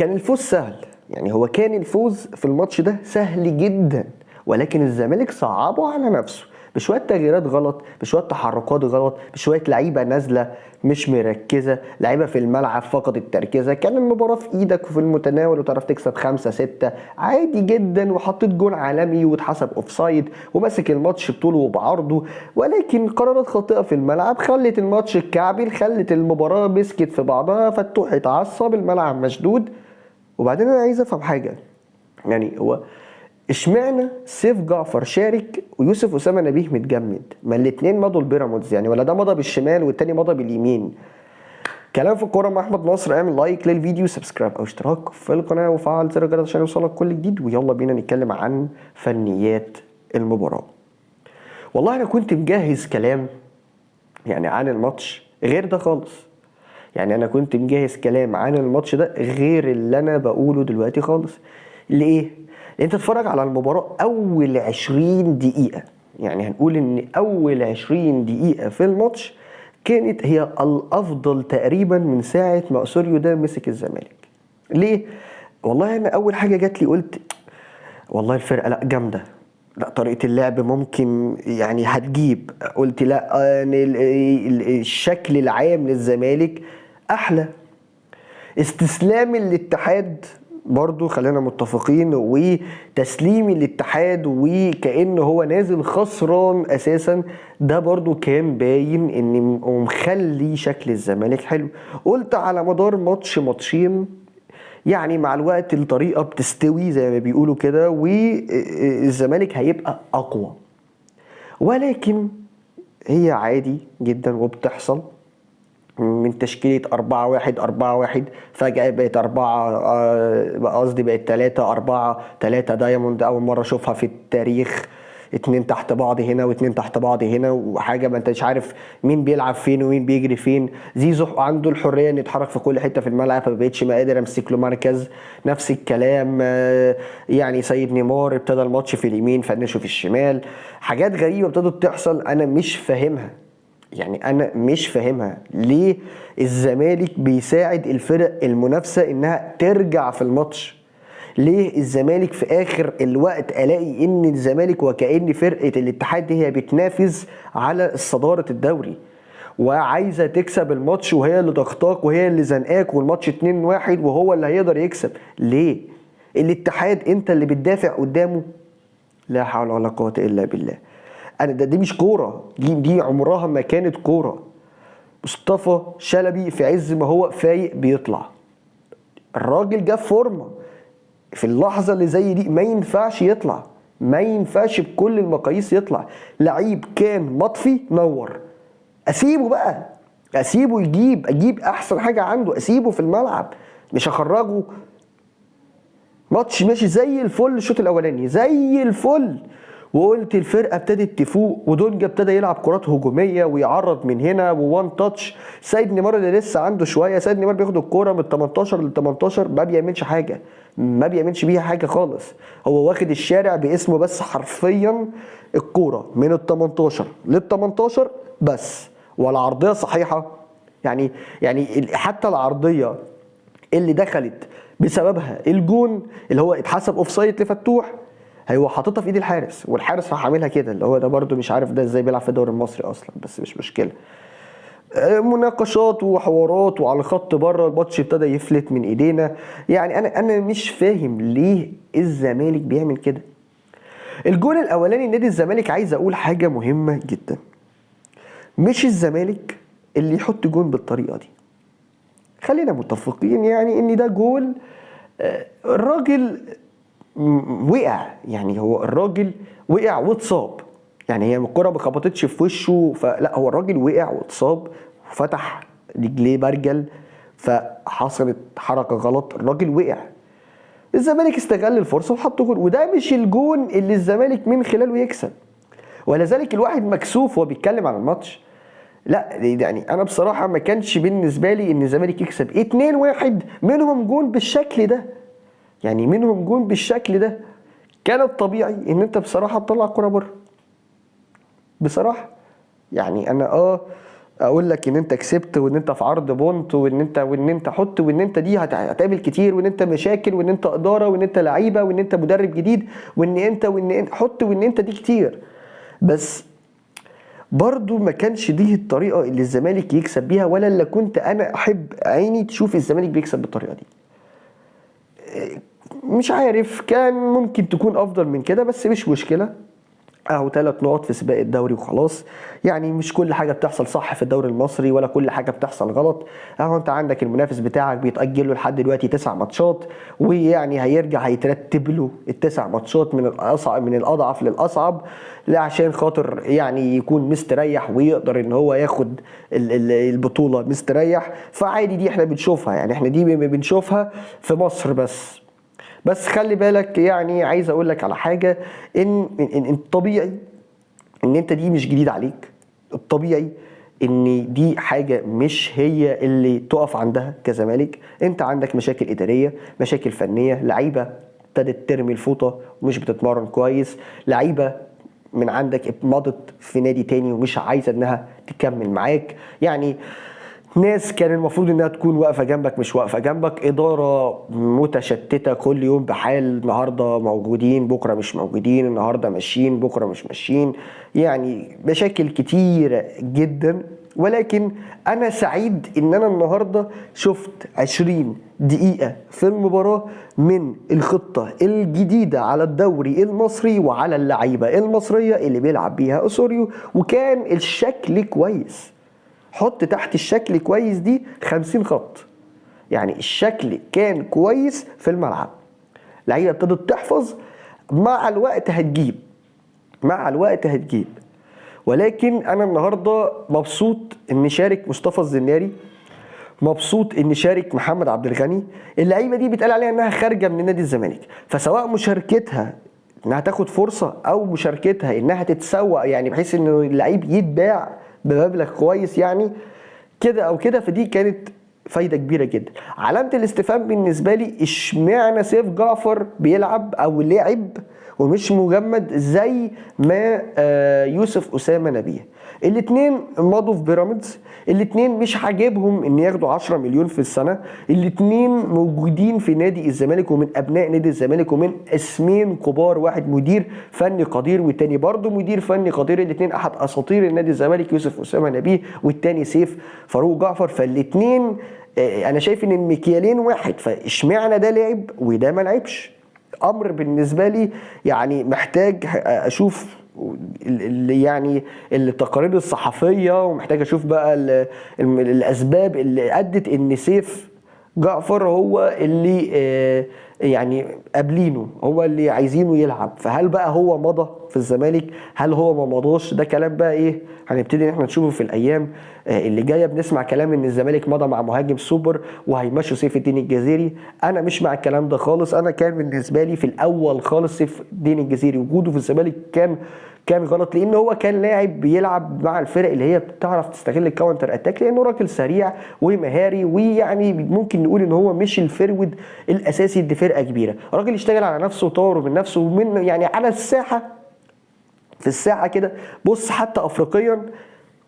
كان الفوز سهل، يعني هو كان الفوز في الماتش ده سهل جدا، ولكن الزمالك صعبه على نفسه بشويه تغييرات غلط، بشويه تحركات غلط، بشويه لعيبه نازله مش مركزه، لعيبه في الملعب فقدت تركيزها. كان المباراه في ايدك وفي المتناول وتعرف تكسب 5-6 عادي جدا، وحطيت جون عالمي واتحسب اوفسايد وماسك الماتش بطوله وبعرضه، ولكن قرارات خاطئه في الملعب خلت الماتش الكعبي، خلت المباراه مسكت في بعضها، فتوح اتعصب، الملعب مشدود. وبعدين انا عايز افهم حاجه، يعني هو اشمعنى سيف جعفر شارك ويوسف اسامه نبيه متجمد؟ ما الاتنين مضوا البيراميدز يعني، ولا ده مضى بالشمال والتاني مضى باليمين؟ كلام في الكوره مع احمد نصر. اعمل لايك للفيديو، سبسكرايب او اشتراك في القناه وفعل زر الجرس عشان يوصلك كل جديد، ويلا بينا نتكلم عن فنيات المباراه. والله انا كنت مجهز كلام يعني عن الماتش غير ده خالص، يعني انا كنت مجهز كلام عن الماتش ده غير اللي انا بقوله دلوقتي خالص. ليه؟ انت تتفرج على المباراة اول 20 دقيقة، يعني هنقول ان اول 20 دقيقة في الماتش كانت هي الافضل تقريبا من ساعة ما اسوريو ده مسك الزمالك. ليه؟ والله انا اول حاجة جات لي قلت والله الفرقة لا جامدة، لا طريقة اللعب ممكن يعني هتجيب. قلت لا الشكل العام للزمالك احلى. استسلام الاتحاد برضو خلينا متفقين، وتسليم الاتحاد وكأنه هو نازل خسران اساسا، ده برضو كان باين ان مخلي شكل الزمالك حلو. قلت على مدار ماتشين يعني مع الوقت الطريقة بتستوي زي ما بيقولوا كده، والزمالك هيبقى اقوى. ولكن هي عادي جدا وبتحصل، من تشكيلة 4-1 فجأة بقت 4 قصدي بقت 3-4-3 دايموند، أول مرة أشوفها في التاريخ. 2 تحت بعض هنا و2 تحت بعض هنا، وحاجة ما انتش عارف مين بيلعب فين ومين بيجري فين. زيزو عنده الحرية انه يتحرك في كل حتة في الملعب، فما بقتش ما قادر امسك له مركز. نفس الكلام يعني سيد نيمار ابتدى الماتش في اليمين فنشه في الشمال. حاجات غريبة ابتدت تحصل انا مش فاهمها، يعني انا مش فاهمها ليه الزمالك بيساعد الفرق المنافسه انها ترجع في الماتش. ليه الزمالك في اخر الوقت الاقي ان الزمالك وكأن فرقه الاتحاد دي هي بتنافس على صداره الدوري وعايزه تكسب الماتش، وهي اللي ضغطاك وهي اللي زنقاك، والماتش 2-1 وهو اللي هيقدر يكسب. ليه الاتحاد انت اللي بتدافع قدامه؟ لا حول ولا قوه الا بالله. انا دي مش كوره، دي عمرها ما كانت كوره. مصطفى شلبي في عز ما هو فايق بيطلع، الراجل جاب فورمه في اللحظه اللي زي دي، ما ينفعش يطلع، ما ينفعش بكل المقاييس يطلع. لعيب كان مطفي نور، اسيبه بقى، اسيبه اجيب احسن حاجه عنده، اسيبه في الملعب مش هخرجه. ماتش ماشي زي الفل، الشوط الاولاني زي الفل، وقلت الفرقه ابتدت تفوق، ودونجا ابتدى يلعب كرات هجوميه ويعرض من هنا ووان تاتش. سيد نيمار اللي لسه عنده شويه، سيد نيمار بياخد الكوره من 18 ل 18 ما بيعملش حاجه، ما بيعملش بيها حاجه خالص. هو واخد الشارع باسمه بس، حرفيا الكوره من ال 18 لل 18 بس، ولا عرضيه صحيحه. يعني حتى العرضيه اللي دخلت بسببها الجون اللي هو اتحسب اوفسايد لفتوح، هو حاططها في ايد الحارس، والحارس راح عاملها كده، اللي هو ده برده مش عارف ده ازاي بيلعب في الدوري المصري اصلا، بس مش مشكله. مناقشات وحوارات وعلى خط بره، الماتش ابتدى يفلت من ايدينا. يعني انا مش فاهم ليه الزمالك بيعمل كده. الجون الاولاني نادي الزمالك، عايز اقول حاجه مهمه جدا، مش الزمالك اللي يحط جون بالطريقه دي، خلينا متفقين يعني ان ده جول. الراجل وقع، يعني هو الراجل وقع واتصاب، يعني هي الكرة ما خبطتش في وشه، فلا هو الراجل وقع واتصاب وفتح رجليه برجل، فحصلت حركة غلط، الراجل وقع. الزمالك استغل الفرصة وحط جول، وده مش الجون اللي الزمالك من خلاله يكسب. ولذلك الواحد مكسوف وهو بيتكلم عن الماتش. لا يعني انا بصراحه ما كانش بالنسبه لي ان الزمالك يكسب 2-1 منهم جون بالشكل ده، يعني منهم جون بالشكل ده. كان الطبيعي ان انت بصراحه تطلع الكوره بره بصراحه. يعني انا اقول لك ان انت كسبت، وان انت في عرض بونت، وان انت حط، وان انت دي هتقابل كتير، وان انت مشاكل، وان انت اداره، وان انت لعيبه، وان انت مدرب جديد، وان انت حط، وان انت دي كتير. بس برضو ما كانش دي الطريقه اللي الزمالك يكسب بيها، ولا اللي كنت انا احب عيني تشوف الزمالك بيكسب بالطريقه دي. مش عارف، كان ممكن تكون افضل من كده، بس مش مشكله. اهو 3 نقط في سباق الدوري وخلاص. يعني مش كل حاجه بتحصل صح في الدوري المصري، ولا كل حاجه بتحصل غلط. اهو انت عندك المنافس بتاعك بيتاجل له لحد دلوقتي 9 ماتشات، ويعني هيرجع هيترتب له ال9 ماتشات من الاصعب، من الاضعف للاصعب، عشان خاطر يعني يكون مستريح ويقدر ان هو ياخد البطوله مستريح. فعادي، دي احنا بنشوفها، يعني احنا دي بنشوفها في مصر بس خلي بالك، يعني عايز اقول لك على حاجه، ان الطبيعي ان انت دي مش جديد عليك. الطبيعي ان دي حاجه مش هي اللي تقف عندها كزمالك. انت عندك مشاكل اداريه، مشاكل فنيه، لعيبه ابتدت ترمي الفوطه ومش بتتمرن كويس، لعيبه من عندك مضت في نادي تاني ومش عايزه انها تكمل معاك. يعني ناس كان المفروض انها تكون واقفه جنبك مش واقفه جنبك، اداره متشتته كل يوم بحال، النهارده موجودين بكره مش موجودين، النهارده ماشيين بكره مش ماشيين، يعني مشاكل كتيره جدا. ولكن انا سعيد ان انا النهارده شفت 20 دقيقه في المباراه من الخطه الجديده على الدوري المصري وعلى اللعيبه المصريه اللي بيلعب بيها اسوريو، وكان الشكل كويس. حط تحت الشكل كويس دي 50 خط. يعني الشكل كان كويس في الملعب، لعيبه ابتدت تحفظ، مع الوقت هتجيب، مع الوقت هتجيب. ولكن انا النهارده مبسوط ان شارك مصطفى الزناري، مبسوط ان شارك محمد عبد الغني. اللعيبه دي بيتقال عليها انها خارجه من نادي الزمالك، فسواء مشاركتها انها تاخد فرصه او مشاركتها انها تتسوق، يعني بحيث ان اللعيب يتباع بمبلغ كويس يعني كده او كده، فدي كانت فايده كبيره جدا. علامه الاستفهام بالنسبه لي، اشمعنى سيف جعفر بيلعب او لعب ومش مجمد زي ما يوسف اسامه نبيه؟ الاتنين مضوا في بيراميدز، الاتنين مش عاجبهم ان ياخدوا 10 مليون في السنه، الاتنين موجودين في نادي الزمالك ومن ابناء نادي الزمالك ومن اسمين كبار، واحد مدير فني قدير والتاني برضه مدير فني قدير، الاتنين احد اساطير النادي الزمالك يوسف اسامه نبيه والتاني سيف فاروق جعفر. فالاتنين انا شايف ان المكيالين واحد، فاشمعنى ده لعب وده ما لعبش؟ امر بالنسبه لي يعني محتاج اشوف يعني التقارير الصحفيه، ومحتاج اشوف بقى الاسباب اللي ادت ان سيف جعفر هو اللي يعني قابلينه، هو اللي عايزينه يلعب. فهل بقى هو مضى في الزمالك؟ هل هو ما مضاش؟ ده كلام بقى ايه هنبتدي ان احنا نشوفه في الايام اللي جايه. بنسمع كلام ان الزمالك مضى مع مهاجم سوبر وهيمشوا سيف الدين الجزيري. انا مش مع الكلام ده خالص. انا كان بالنسبه لي في الاول خالص سيف الدين الجزيري وجوده في الزمالك كان غلط، لان هو كان لاعب بيلعب مع الفرق اللي هي بتعرف تستغل الكاونتر اتاك، لانه راجل سريع ومهاري، ويعني ممكن نقول ان هو مش الفرود الاساسي لفرقه كبيره. راجل اشتغل على نفسه وطور من نفسه ومن يعني على الساحه، في الساحه كده. بص حتى افريقيا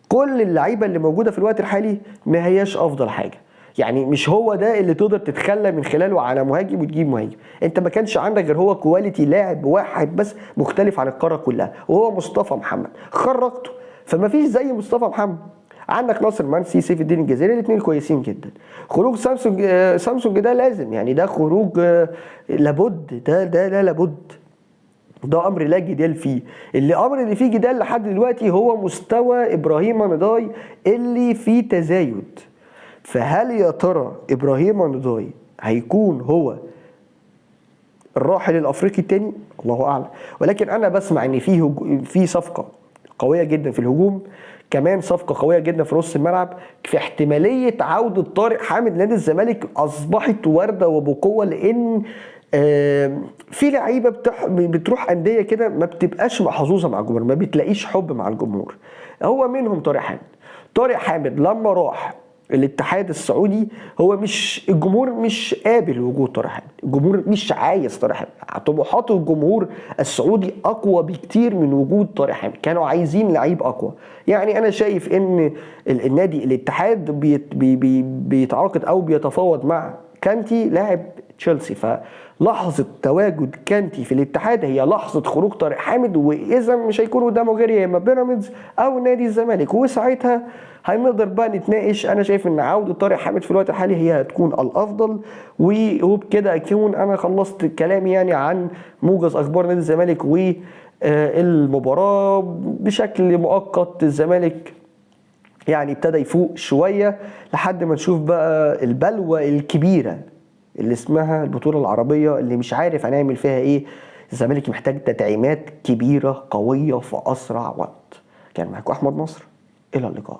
كل اللعيبه اللي موجوده في الوقت الحالي ما هياش افضل حاجه، يعني مش هو ده اللي تقدر تتخلى من خلاله على مهاجم وتجيب مهاجم. انت ما كانش عندك غير هو كواليتي لاعب واحد بس مختلف عن القاره كلها، وهو مصطفى محمد. خرجته، فما فيش زي مصطفى محمد. عندك ناصر منسي، سيف الدين الجزيري، الاثنين كويسين جدا. خروج سامسونج ده لازم، يعني ده خروج لابد، ده لابد، ده امر لا جدال فيه. الامر اللي فيه جدال لحد دلوقتي هو مستوى ابراهيم نضاي اللي فيه تزايد. فهل يا ترى ابراهيم نضاي هيكون هو الراحل الافريقي التاني؟ الله اعلم. ولكن انا بسمع ان في صفقه قويه جدا في الهجوم، كمان صفقه قويه جدا في نص الملعب، في احتماليه عوده طارق حامد لنادي الزمالك اصبحت وارده وبقوه، لان في لعيبه بتروح انديه كده ما بتبقاش محظوظه مع الجمهور، ما بتلاقيش حب مع الجمهور. هو منهم طارق حامد. طارق حامد لما راح الاتحاد السعودي هو مش الجمهور مش قابل وجود طارق حامد، الجمهور مش عايز طارق حامد، طموحات الجمهور السعودي اقوى بكتير من وجود طارق حامد، كانوا عايزين لعيب اقوى. يعني انا شايف ان النادي الاتحاد بيتعاقد او بيتفاوض مع كانتي لاعب تشيلسي، فلحظه تواجد كانتي في الاتحاد هي لحظه خروج طارق حامد، واذا مش هيكون قدامه غير يا اما بيراميدز او نادي الزمالك، وساعتها هنقدر بقى نتناقش. انا شايف ان عوده طارق حامد في الوقت الحالي هي هتكون الافضل، وبكده اكون انا خلصت كلامي يعني عن موجز اخبار نادي الزمالك والمباراه. بشكل مؤقت الزمالك يعني ابتدى يفوق شويه لحد ما نشوف بقى البلوه الكبيره اللي اسمها البطوله العربيه، اللي مش عارف هنعمل فيها ايه. الزمالك محتاج تدعيمات كبيره قويه في اسرع وقت. كان معاكم احمد نصر، الى اللقاء.